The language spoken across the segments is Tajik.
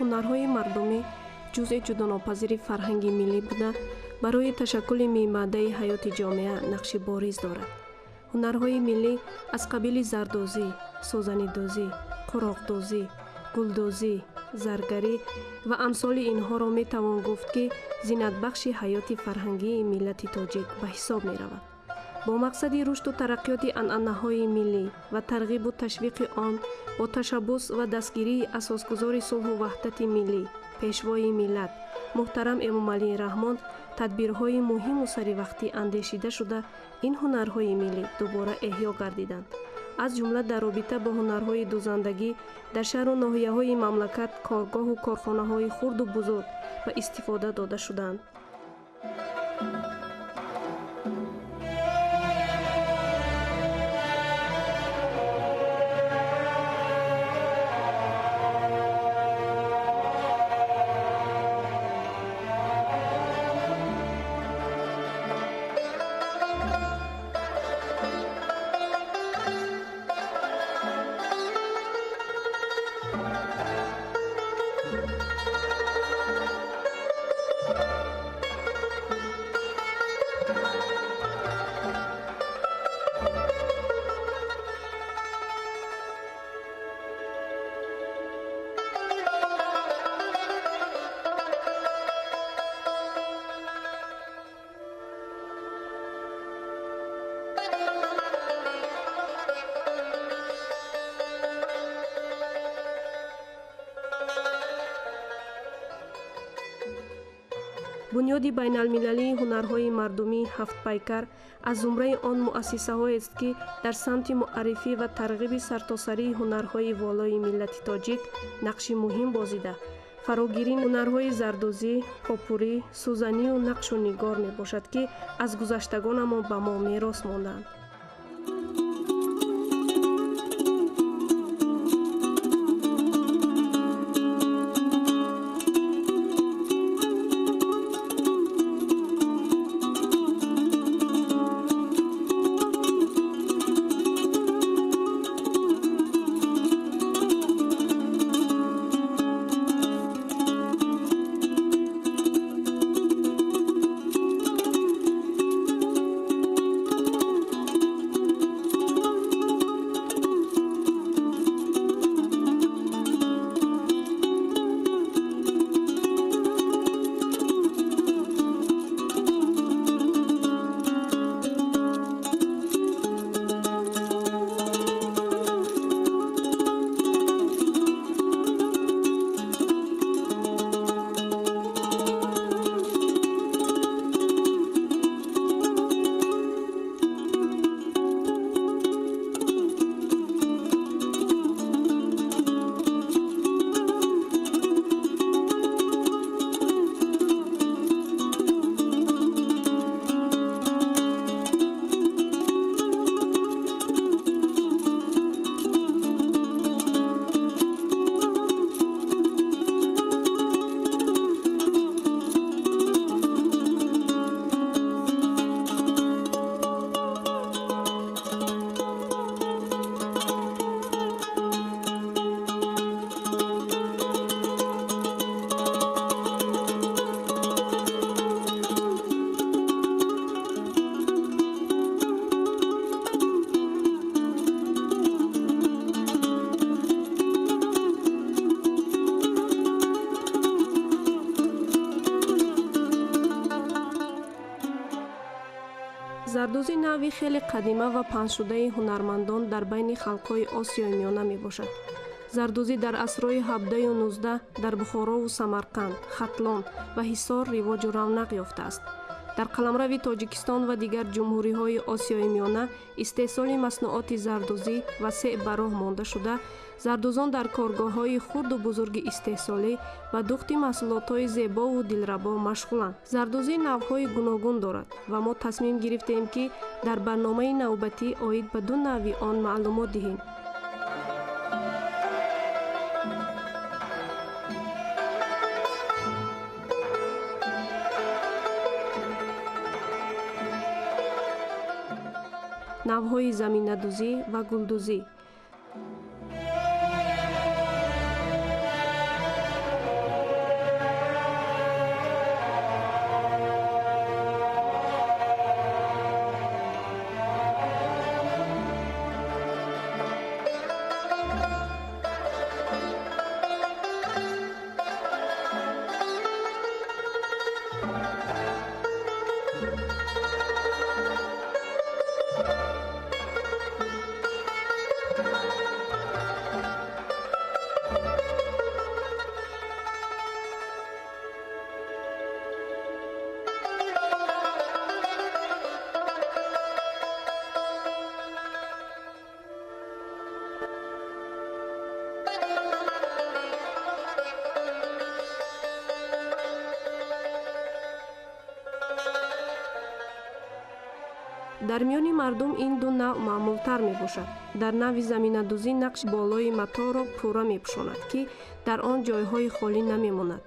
ҳунарҳои мардумӣ ҷузъи ҷудонопазири фарҳанги миллӣ буда барои ташаккули меъмадаи ҳаёти ҷомеа нақши бориз дорад. ҳунарҳои миллӣ аз қабили зардозӣ, сӯзанидозӣ, қуроқдозӣ, гулдозӣ, заргарӣ ва амсоли инҳоро метавон гуфт, ки зиннатбахши ҳаёти фарҳангии миллати тоҷик ба ҳисоб меравад. бо мақсади рушду тараққиёти анъанаҳои миллӣ ва тарғибу ташвиқи он, бо ташаббус ва дастгирии асосгузори сулҳу ваҳдати миллӣ, пешвои миллат, муҳтарам Эмомалии Раҳмон, тадбирҳои муҳиму саривақтӣ андешида шуда, ин ҳунарҳои миллӣ дубора эҳё гардиданд. аз ҷумла дар робита бо ҳунарҳои дӯзандагӣ дар шаҳру ноҳияҳои мамлакат коргоҳу корхонаҳои хурду бузург ба истифода дода шуданд. бунёди байналмилалии ҳунарҳои мардумӣ ҳафтпайкар аз зумраи он муассисаҳоест, ки дар самти муаррифӣ ва тарғиби сартосарии ҳунарҳои волои миллати тоҷик нақши муҳим бозида, фарогирӣ ҳунарҳои зардозӣ, попурӣ, сӯзанию нақшу нигор мебошад, ки аз гузаштагонамон ба мо мерос мондаанд. зардозӣ навъи хеле қадима ва панҳшудаи ҳунармандон дар байни халқҳои Осиёи Миёна мебошад. зардозӣ дар асрҳои 17-19 дар Бухорову Самарқанд, Хатлон ва Ҳисор ривоҷу равнақ ёфтааст. дар қаламрави Тоҷикистон ва дигар ҷумҳуриҳои Осиёи Миёна истеҳсоли маснуоти зардозӣ васеъ ба роҳ монда шуда, зардозон дар коргоҳҳои хурду бузурги истеҳсолӣ ба духти маҳсулотҳои зебову дилрабо машғуланд. зардозӣ навъҳои гуногун дорад ва мо тасмим гирифтем, ки дар барномаи навбатӣ оид ба ду навъи он маълумот диҳем. навъҳои заминадӯзӣ ва гулдӯзӣ. дар миёни мардум ин ду навъ маъмултар мебошад. дар навъи заминадӯзӣ нақши болои матоъро пурра мепӯшонад ки дар он ҷойҳои холӣ намемонад.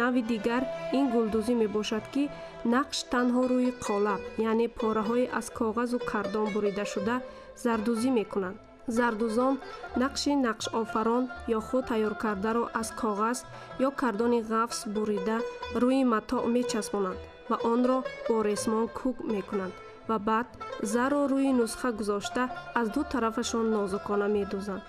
навъи дигар ин гулдӯзӣ мебошад ки нақш танҳо рӯи қолаб, яъне пораҳои аз коғазу кардон бурида шуда зардӯзӣ мекунанд. зардӯзон нақши нақшофарон ё худ тайёркардаро аз коғаз ё кардони ғафс бурида рӯи матоъ мечаспонанд ва онро бо ресмон кӯк мекунанд ва баъд зарро рӯи нусха гузошта аз ду тарафашон нозукона медӯзанд.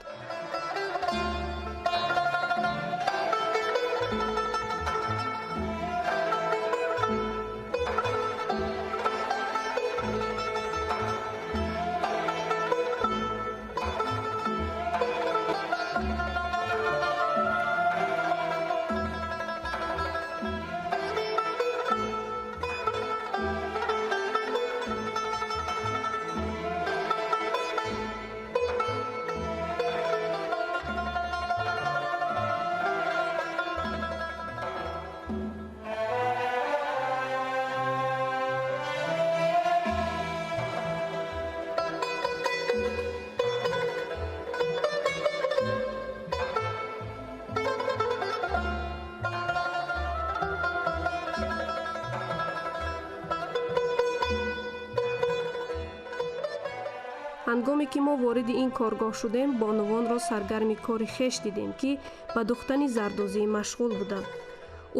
ҳангоме ки мо вориди ин коргоҳ шудем, бонувонро саргарми кори хеш дидем, ки ба духтани зардӯзӣ машғул буданд.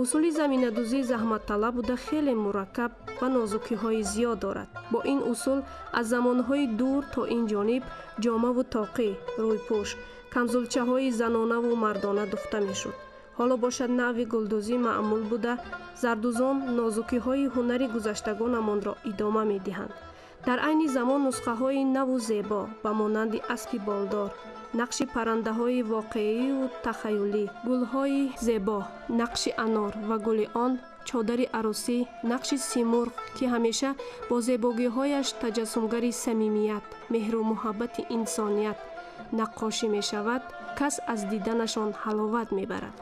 усули заминадӯзӣ заҳматталаб буда хеле мураккаб ва нозукиҳои зиёд дорад. бо ин усул аз замонҳои дур то ин ҷониб ҷомаву тоқӣ, рӯйпӯш, камзулчаҳои занонаву мардона духта мешуд. ҳоло бошад навъи гулдӯзӣ маъмул буда, зардӯзон нозукиҳои ҳунари гузаштагонамонро идома медиҳанд. дар айни замон нусхаҳои наву зебо ба монанди аспи болдор, нақши паррандаҳои воқеиву тахаюлӣ, гулҳои зебо, нақши анор ва гули он, чодари арӯсӣ, нақши симурғ ки ҳамеша бо зебогиҳояш таҷассумгари самимият, меҳру муҳаббати инсоният наққошӣ мешавад, кас аз диданашон ҳаловат мебарад.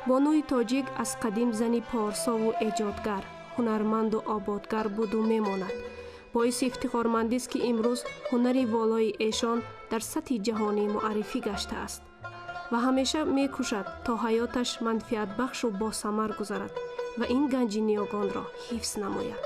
бонуи тоҷик аз қадим зани порсову эҷодгар, ҳунарманду ободгар буду мемонад. боиси ифтихормандист ки имрӯз ҳунари волои эшон дар сатҳи ҷаҳонӣ муаррифӣ гаштааст ва ҳамеша мекӯшад то ҳаёташ манфиатбахшу босамар гузарад ва ин ганҷи ниёгонро ҳифз намояд.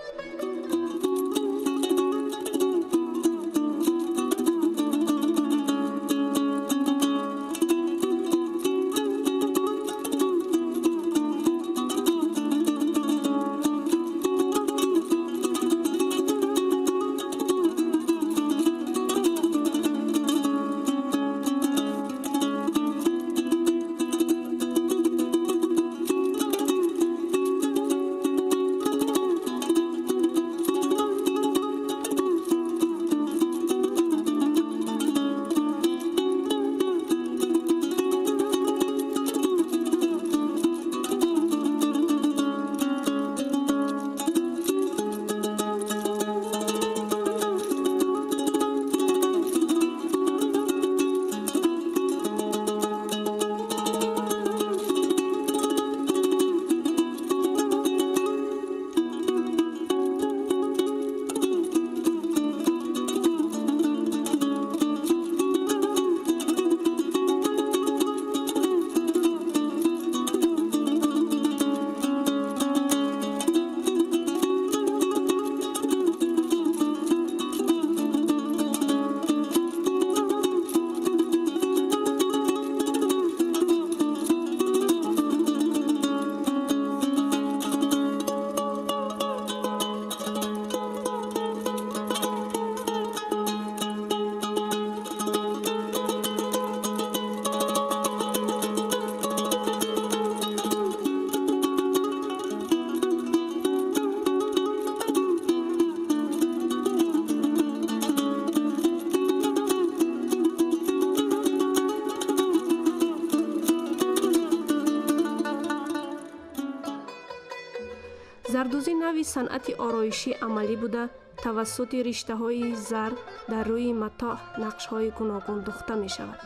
зардӯзӣ нави санъати ороишӣ амалӣ буда тавассути риштаҳои зар дар рӯи матоъ нақшҳои гуногун духта мешавад.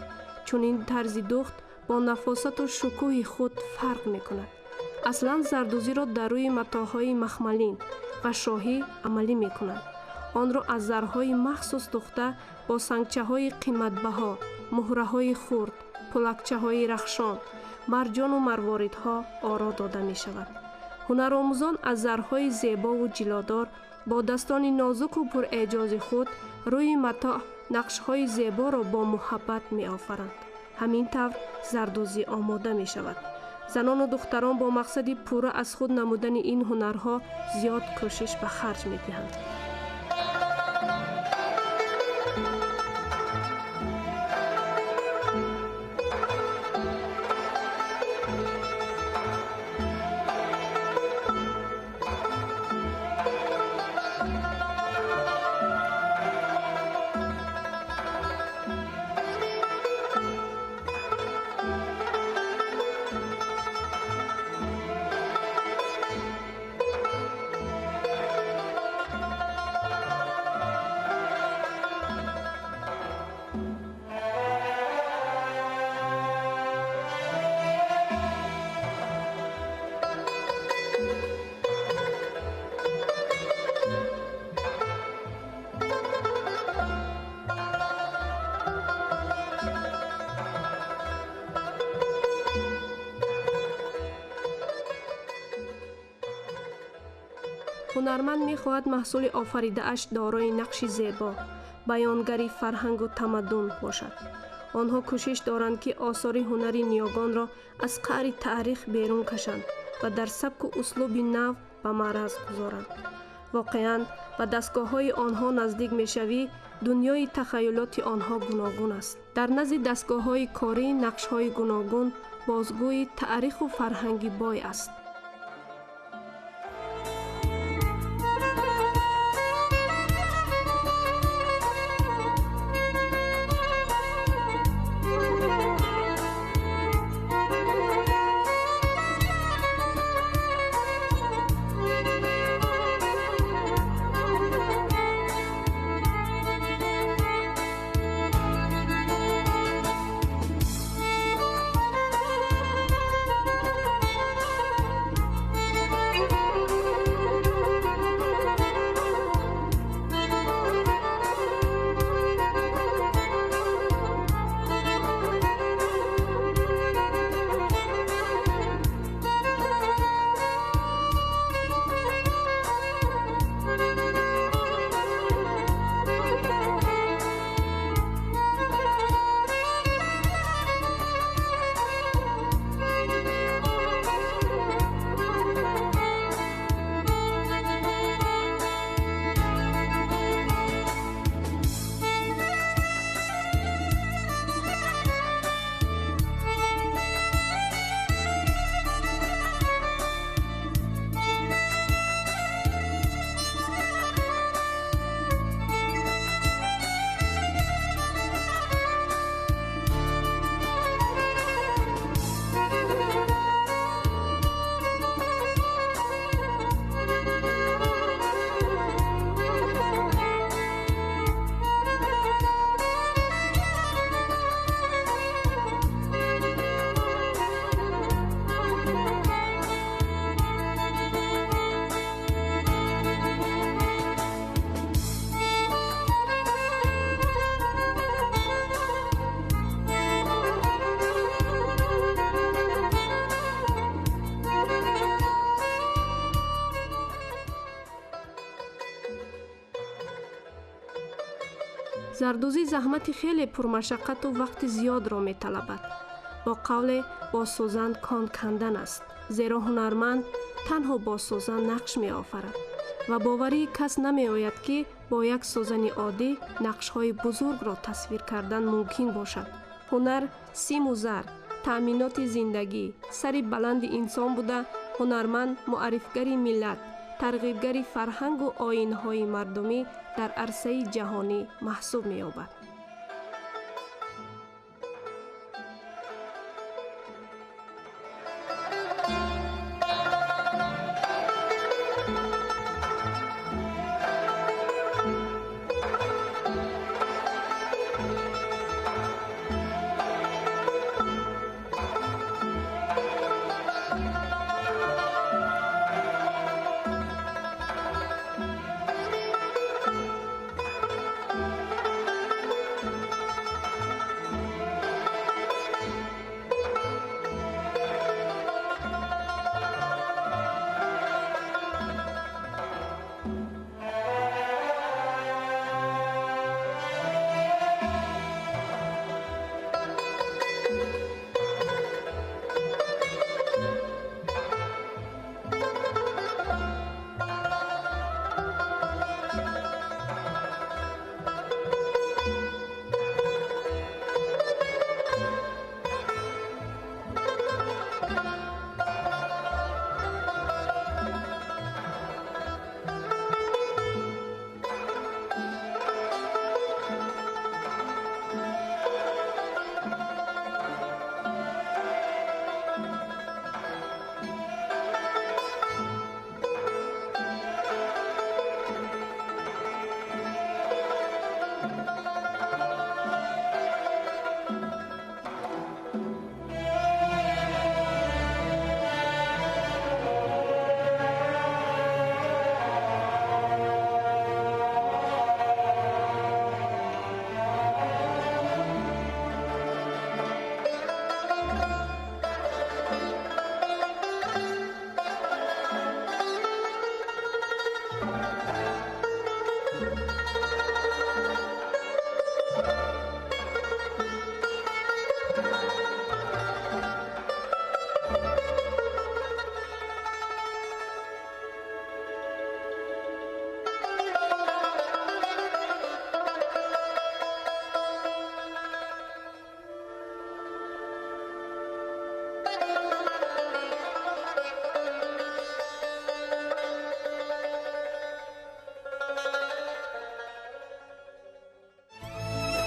чунин тарзи духт бо нафосату шукӯҳи худ фарқ мекунад. аслан зардӯзиро дар рӯи матоъҳои махмалин ва шоҳӣ амалӣ мекунанд. онро аз зарҳои махсус духта бо сангчаҳои қиматбаҳо, муҳраҳои хурд, пулакчаҳои рахшон, марҷону марворидҳо оро дода мешавад. ҳунаромӯзон аз зарҳои зебову ҷилодор бодастони нозуку пурэҷози худ рӯи матоъ нақшҳои зеборо бо муҳаббат меофаранд. ҳамин тавр зардӯзӣ омода мешавад. занону духтарон бо мақсади пурра аз худ намудани ин ҳунарҳо зиёд кӯшиш ба харҷ медиҳанд. ҳунарманд мехоҳад маҳсули офаридааш дорои нақши зебо, баёнгари фарҳангу тамаддун бошад. онҳо кӯшиш доранд ки осори ҳунари ниёгонро аз қаъри таърих берун кашанд ва дар сабку услуби нав ба маъраз гузоранд. воқеан ба дастгоҳҳои онҳо наздик мешавӣ, дунёи тахайюлоти онҳо гуногун аст. дар назди дастгоҳҳои корӣ нақшҳои гуногун бозгӯи таъриху фарҳанги бой аст. зардӯзӣ заҳмати хеле пурмашаққату вақти зиёдро металабад. бо қавле бозсозан кон кандан аст, зеро ҳунарманд танҳо бо созан нақш меофарад ва боварии кас намеояд ки бо як созани оддӣ нақшҳои бузургро тасвир кардан мумкин бошад. ҳунар симу зар, таъминоти зиндагӣ, сари баланди инсон буда, ҳунарманд муаррифгари миллат, тарғибгари фарҳангу оинҳои мардумӣ дар арсаи ҷаҳонӣ маҳсуб меёбад.